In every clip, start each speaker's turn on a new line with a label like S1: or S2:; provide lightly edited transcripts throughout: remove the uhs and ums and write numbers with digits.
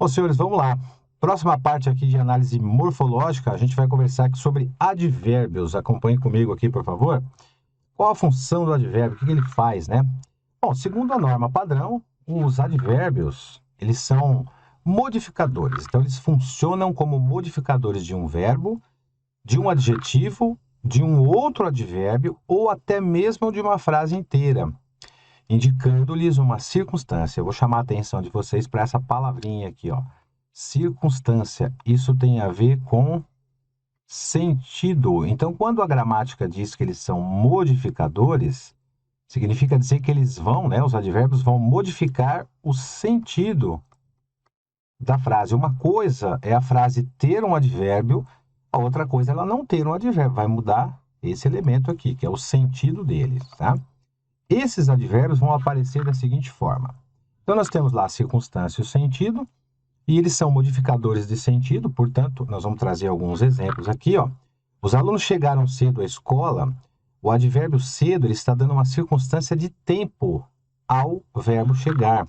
S1: Bom, senhores, vamos lá. Próxima parte aqui de análise morfológica, a gente vai conversar aqui sobre advérbios. Acompanhe comigo aqui, por favor. Qual a função do advérbio? O que ele faz, né? Bom, segundo a norma padrão, os advérbios, eles são modificadores. Então, eles funcionam como modificadores de um verbo, de um adjetivo, de um outro advérbio ou até mesmo de uma frase inteira, indicando-lhes uma circunstância. Eu vou chamar a atenção de vocês para essa palavrinha aqui, ó. Circunstância. Isso tem a ver com sentido. Então, quando a gramática diz que eles são modificadores, significa dizer que eles vão, né, os advérbios vão modificar o sentido da frase. Uma coisa é a frase ter um advérbio, a outra coisa é ela não ter um advérbio. Vai mudar esse elemento aqui, que é o sentido deles, tá? Esses advérbios vão aparecer da seguinte forma. Então, nós temos lá a circunstância e o sentido, e eles são modificadores de sentido, portanto, nós vamos trazer alguns exemplos aqui, ó. Os alunos chegaram cedo à escola, o advérbio cedo ele está dando uma circunstância de tempo ao verbo chegar.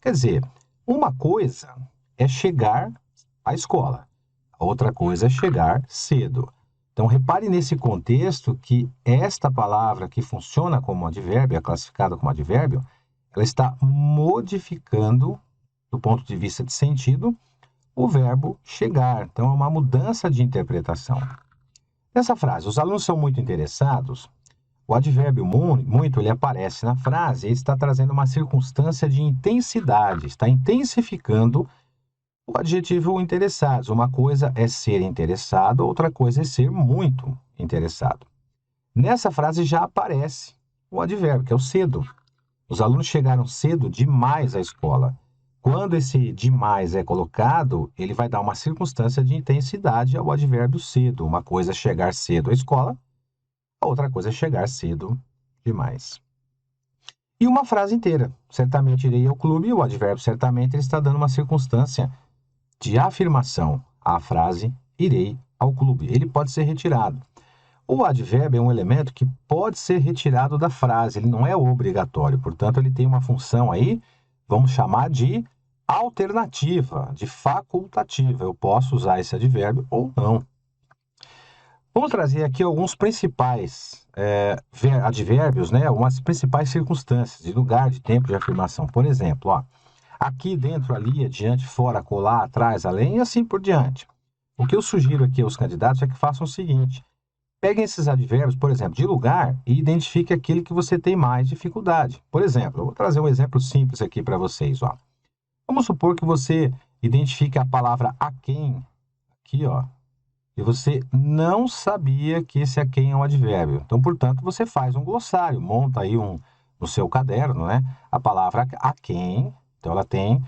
S1: Quer dizer, uma coisa é chegar à escola, outra coisa é chegar cedo. Então, repare nesse contexto que esta palavra que funciona como advérbio, é classificada como advérbio, ela está modificando, do ponto de vista de sentido, o verbo chegar. Então, é uma mudança de interpretação. Nessa frase, os alunos são muito interessados, o advérbio muito ele aparece na frase e está trazendo uma circunstância de intensidade, está intensificando o adjetivo interessados. Uma coisa é ser interessado, outra coisa é ser muito interessado. Nessa frase já aparece o advérbio, que é o cedo. Os alunos chegaram cedo demais à escola. Quando esse demais é colocado, ele vai dar uma circunstância de intensidade ao advérbio cedo. Uma coisa é chegar cedo à escola, a outra coisa é chegar cedo demais. E uma frase inteira. Certamente irei ao clube, o advérbio certamente ele está dando uma circunstância de afirmação à frase irei ao clube. Ele pode ser retirado. O advérbio é um elemento que pode ser retirado da frase, ele não é obrigatório, portanto, ele tem uma função aí, vamos chamar de alternativa, de facultativa. Eu posso usar esse advérbio ou não. Vamos trazer aqui alguns principais advérbios, né? Umas principais circunstâncias de lugar, de tempo, de afirmação. Por exemplo, ó, aqui, dentro, ali, adiante, fora, colar, atrás, além e assim por diante. O que eu sugiro aqui aos candidatos é que façam o seguinte: peguem esses advérbios, por exemplo, de lugar e identifique aquele que você tem mais dificuldade. Por exemplo, eu vou trazer um exemplo simples aqui para vocês, ó. Vamos supor que você identifique a palavra a quem, aqui, ó, e você não sabia que esse a quem é um advérbio. Então, portanto, você faz um glossário, monta aí no seu caderno, né, a palavra a quem. Então, ela tem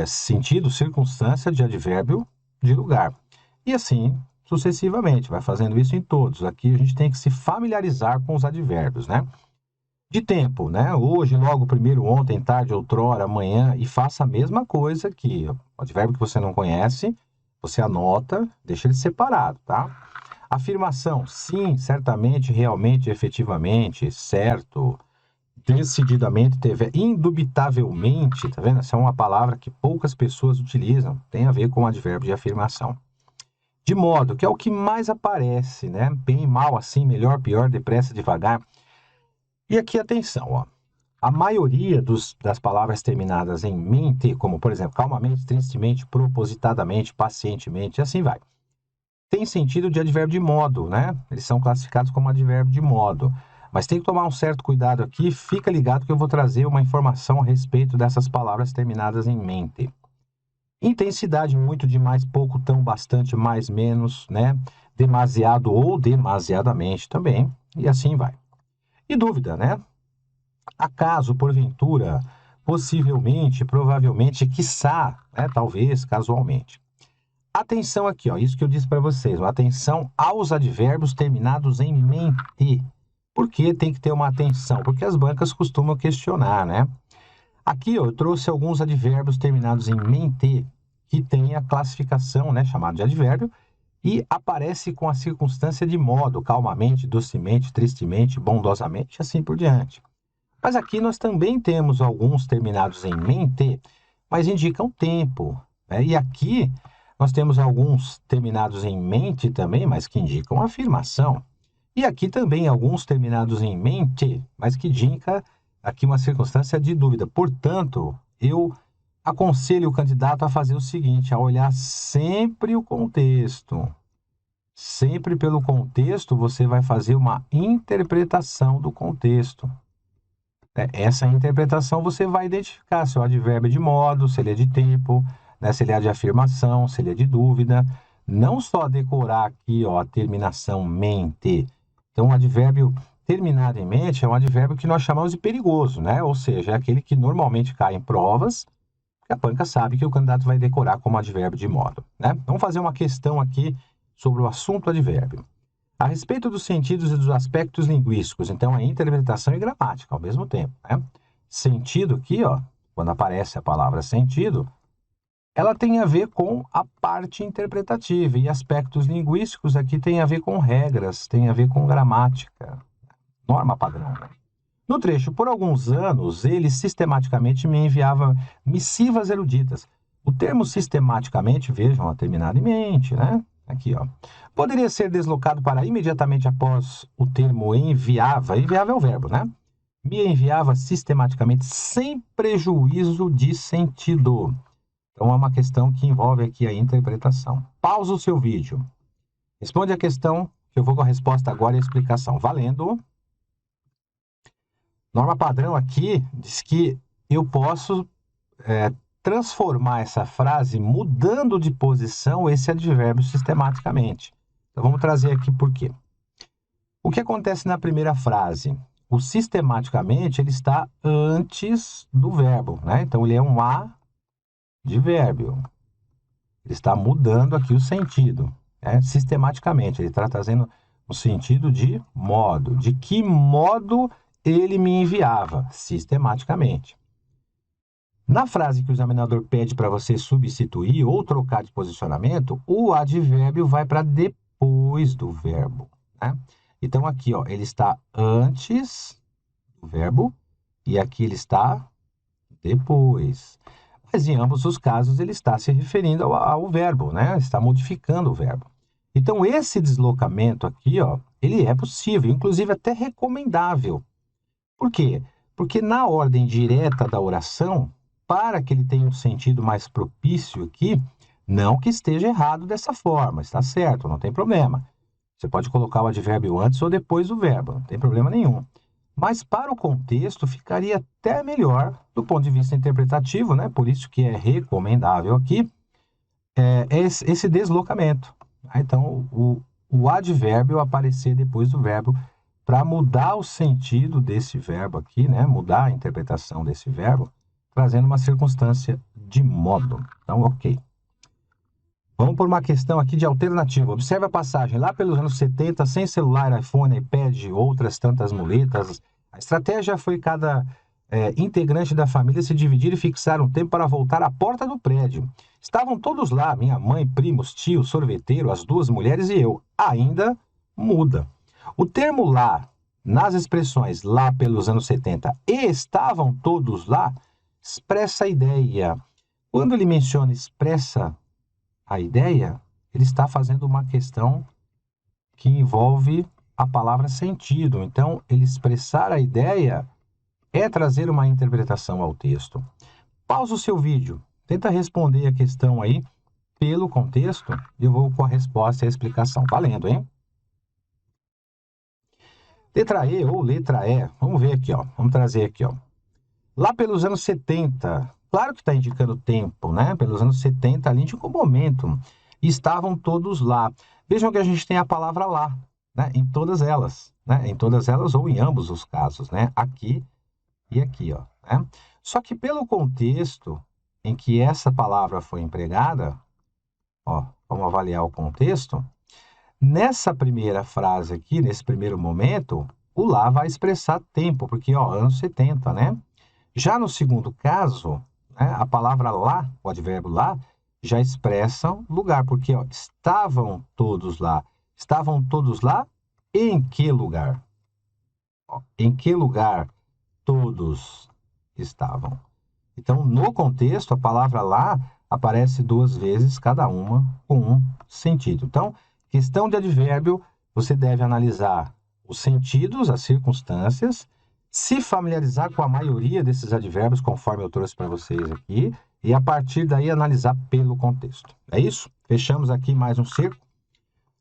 S1: sentido, circunstância de advérbio de lugar. E assim, sucessivamente, vai fazendo isso em todos. Aqui a gente tem que se familiarizar com os advérbios, né? De tempo, né? Hoje, logo, primeiro, ontem, tarde, outrora, amanhã, e faça a mesma coisa aqui. O advérbio que você não conhece, você anota, deixa ele separado, tá? Afirmação, sim, certamente, realmente, efetivamente, certo, decididamente, indubitavelmente, tá vendo? Essa é uma palavra que poucas pessoas utilizam, tem a ver com o advérbio de afirmação. De modo, que é o que mais aparece, né? Bem, mal, assim, melhor, pior, depressa, devagar. E aqui, atenção, ó. A maioria das palavras terminadas em mente, como, por exemplo, calmamente, tristemente, propositadamente, pacientemente, e assim vai, tem sentido de advérbio de modo, né? Eles são classificados como advérbio de modo. Mas tem que tomar um certo cuidado aqui. Fica ligado que eu vou trazer uma informação a respeito dessas palavras terminadas em mente. Intensidade, muito, demais, pouco, tão, bastante, mais, menos, né? Demasiado ou demasiadamente também. E assim vai. E dúvida, né? Acaso, porventura, possivelmente, provavelmente, quiçá, né? Talvez, casualmente. Atenção aqui, ó, isso que eu disse para vocês. Atenção aos advérbios terminados em mente. Por que tem que ter uma atenção? Porque as bancas costumam questionar, né? Aqui, ó, eu trouxe alguns advérbios terminados em mente que tem a classificação, né, chamada de advérbio, e aparece com a circunstância de modo, calmamente, docemente, tristemente, bondosamente, assim por diante. Mas aqui nós também temos alguns terminados em mente, mas indicam tempo. né? E aqui nós temos alguns terminados em mente também, mas que indicam afirmação. E aqui também alguns terminados em mente, mas que indica aqui uma circunstância de dúvida. Portanto, eu aconselho o candidato a fazer o seguinte, a olhar sempre o contexto. Sempre pelo contexto, você vai fazer uma interpretação do contexto. Essa interpretação você vai identificar se é o advérbio de modo, se ele é de tempo, né, se ele é de afirmação, se ele é de dúvida. Não só decorar aqui, ó, a terminação mente. Então, o advérbio terminado em mente é um advérbio que nós chamamos de perigoso, né? Ou seja, é aquele que normalmente cai em provas, que a banca sabe que o candidato vai decorar como advérbio de modo, né? Vamos fazer uma questão aqui sobre o assunto advérbio. A respeito dos sentidos e dos aspectos linguísticos, então é interpretação e gramática ao mesmo tempo, né? Sentido aqui, ó, quando aparece a palavra sentido, ela tem a ver com a parte interpretativa e aspectos linguísticos aqui tem a ver com regras, tem a ver com gramática, norma padrão, né? No trecho, por alguns anos, ele sistematicamente me enviava missivas eruditas. O termo sistematicamente, vejam, terminado em mente, né? Aqui, ó. Poderia ser deslocado para imediatamente após o termo enviava. Enviava é o verbo, né? Me enviava sistematicamente sem prejuízo de sentido. Então, é uma questão que envolve aqui a interpretação. Pausa o seu vídeo. Responde a questão, que eu vou com a resposta agora e a explicação. Valendo! Norma padrão aqui diz que eu posso transformar essa frase mudando de posição esse advérbio sistematicamente. Então, vamos trazer aqui por quê. O que acontece na primeira frase? O sistematicamente, ele está antes do verbo, né? Então, ele é um advérbio. Ele está mudando aqui o sentido, né? Sistematicamente, ele está trazendo o sentido de modo. De que modo ele me enviava? Sistematicamente. Na frase que o examinador pede para você substituir ou trocar de posicionamento, o advérbio vai para depois do verbo, né? Então, aqui, ó, ele está antes do verbo e aqui ele está depois. Mas em ambos os casos ele está se referindo ao verbo, né? Está modificando o verbo. Então, esse deslocamento aqui, ó, ele é possível, inclusive até recomendável. Por quê? Porque na ordem direta da oração, para que ele tenha um sentido mais propício aqui, não que esteja errado dessa forma, está certo, não tem problema. Você pode colocar o advérbio antes ou depois do verbo, não tem problema nenhum. Mas para o contexto ficaria até melhor do ponto de vista interpretativo, né? Por isso que é recomendável aqui esse deslocamento. Então, o advérbio aparecer depois do verbo para mudar o sentido desse verbo aqui, né? Mudar a interpretação desse verbo, trazendo uma circunstância de modo. Então, ok. Vamos por uma questão aqui de alternativa. Observe a passagem. Lá pelos anos 70, sem celular, iPhone, iPad e outras tantas muletas, a estratégia foi cada integrante da família se dividir e fixar um tempo para voltar à porta do prédio. Estavam todos lá, minha mãe, primos, tio, sorveteiro, as duas mulheres e eu. Ainda muda. O termo lá, nas expressões lá pelos anos 70 e estavam todos lá, expressa a ideia. Quando ele menciona expressa a ideia, ele está fazendo uma questão que envolve a palavra sentido. Então, ele expressar a ideia é trazer uma interpretação ao texto. Pausa o seu vídeo, tenta responder a questão aí pelo contexto e eu vou com a resposta e a explicação. Valendo, hein? Letra E ou letra E, vamos ver aqui, ó. Vamos trazer aqui, ó. Lá pelos anos 70, claro que está indicando tempo, né? Pelos anos 70, ali indicou momento. Estavam todos lá. Vejam que a gente tem a palavra lá, né? Em todas elas, né? Em todas elas ou em ambos os casos, né? Aqui e aqui, ó. Né? Só que pelo contexto em que essa palavra foi empregada, ó, vamos avaliar o contexto. Nessa primeira frase aqui, nesse primeiro momento, o lá vai expressar tempo, porque, ó, anos 70, né? Já no segundo caso, né, a palavra lá, o advérbio lá, já expressa lugar, porque ó, estavam todos lá. Estavam todos lá em que lugar? Ó, em que lugar todos estavam? Então, no contexto, a palavra lá aparece 2 vezes cada uma com um sentido. Então, questão de advérbio, você deve analisar os sentidos, as circunstâncias, se familiarizar com a maioria desses advérbios, conforme eu trouxe para vocês aqui, e a partir daí analisar pelo contexto. É isso? Fechamos aqui mais um ciclo.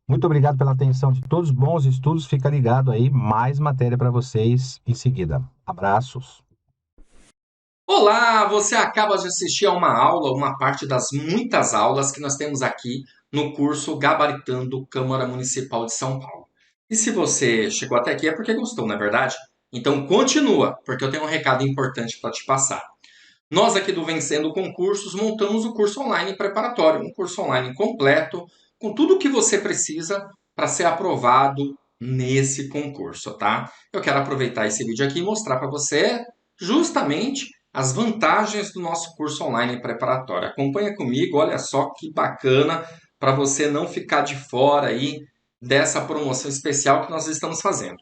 S1: Muito obrigado pela atenção de todos, bons estudos, fica ligado aí, mais matéria para vocês em seguida. Abraços.
S2: Olá, você acaba de assistir a uma aula, uma parte das muitas aulas que nós temos aqui no curso Gabaritando Câmara Municipal de São Paulo. E se você chegou até aqui é porque gostou, não é verdade? Então continua, porque eu tenho um recado importante para te passar. Nós aqui do Vencendo Concursos montamos o curso online preparatório, um curso online completo, com tudo o que você precisa para ser aprovado nesse concurso, tá? Eu quero aproveitar esse vídeo aqui e mostrar para você justamente as vantagens do nosso curso online preparatório. Acompanha comigo, olha só que bacana para você não ficar de fora aí dessa promoção especial que nós estamos fazendo.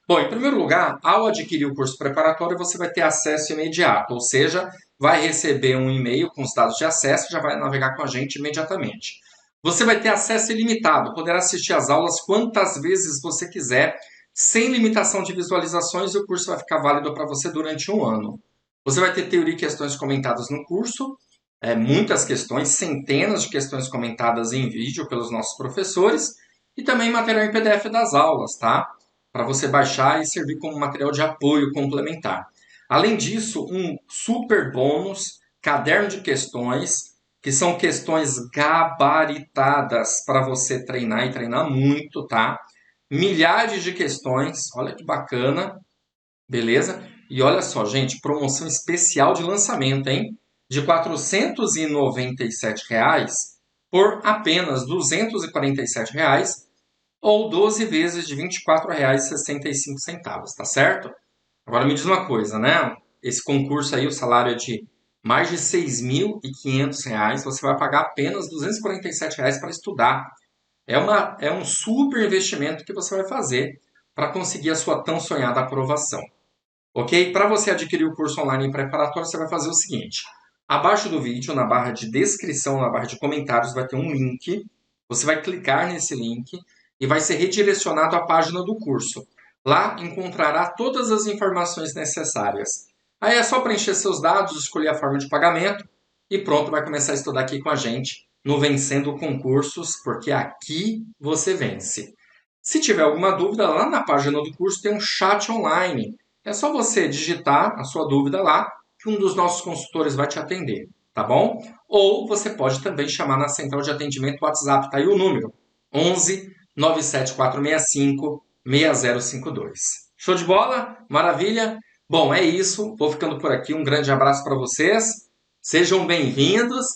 S2: Bom, em primeiro lugar, ao adquirir o curso preparatório, você vai ter acesso imediato, ou seja, vai receber um e-mail com os dados de acesso e já vai navegar com a gente imediatamente. Você vai ter acesso ilimitado, poderá assistir às aulas quantas vezes você quiser, sem limitação de visualizações, e o curso vai ficar válido para você durante um ano. Você vai ter teoria e questões comentadas no curso, muitas questões, centenas de questões comentadas em vídeo pelos nossos professores, e também material em PDF das aulas, tá? Para você baixar e servir como material de apoio complementar. Além disso, um super bônus, caderno de questões, que são questões gabaritadas para você treinar e treinar muito, tá? Milhares de questões, olha que bacana, beleza? E olha só, gente, promoção especial de lançamento, hein? De R$ 497 por apenas R$ 247 ou 12 vezes de R$ 24,65, tá certo? Agora me diz uma coisa, né? Esse concurso aí, o salário é de mais de R$ 6.500, você vai pagar apenas R$ 247 para estudar. É um super investimento que você vai fazer para conseguir a sua tão sonhada aprovação. Ok? Para você adquirir o curso online em preparatório, você vai fazer o seguinte. Abaixo do vídeo, na barra de descrição, na barra de comentários, vai ter um link. Você vai clicar nesse link e vai ser redirecionado à página do curso. Lá encontrará todas as informações necessárias. Aí é só preencher seus dados, escolher a forma de pagamento e pronto, vai começar a estudar aqui com a gente no Vencendo Concursos, porque aqui você vence. Se tiver alguma dúvida, lá na página do curso tem um chat online. É só você digitar a sua dúvida lá, que um dos nossos consultores vai te atender, tá bom? Ou você pode também chamar na central de atendimento WhatsApp, tá aí o número: 11 97465 6052. Show de bola? Maravilha? Bom, é isso. Vou ficando por aqui. Um grande abraço para vocês. Sejam bem-vindos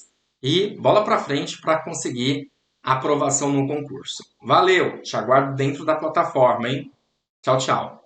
S2: e bola para frente para conseguir a aprovação no concurso. Valeu! Te aguardo dentro da plataforma, hein? Tchau, tchau.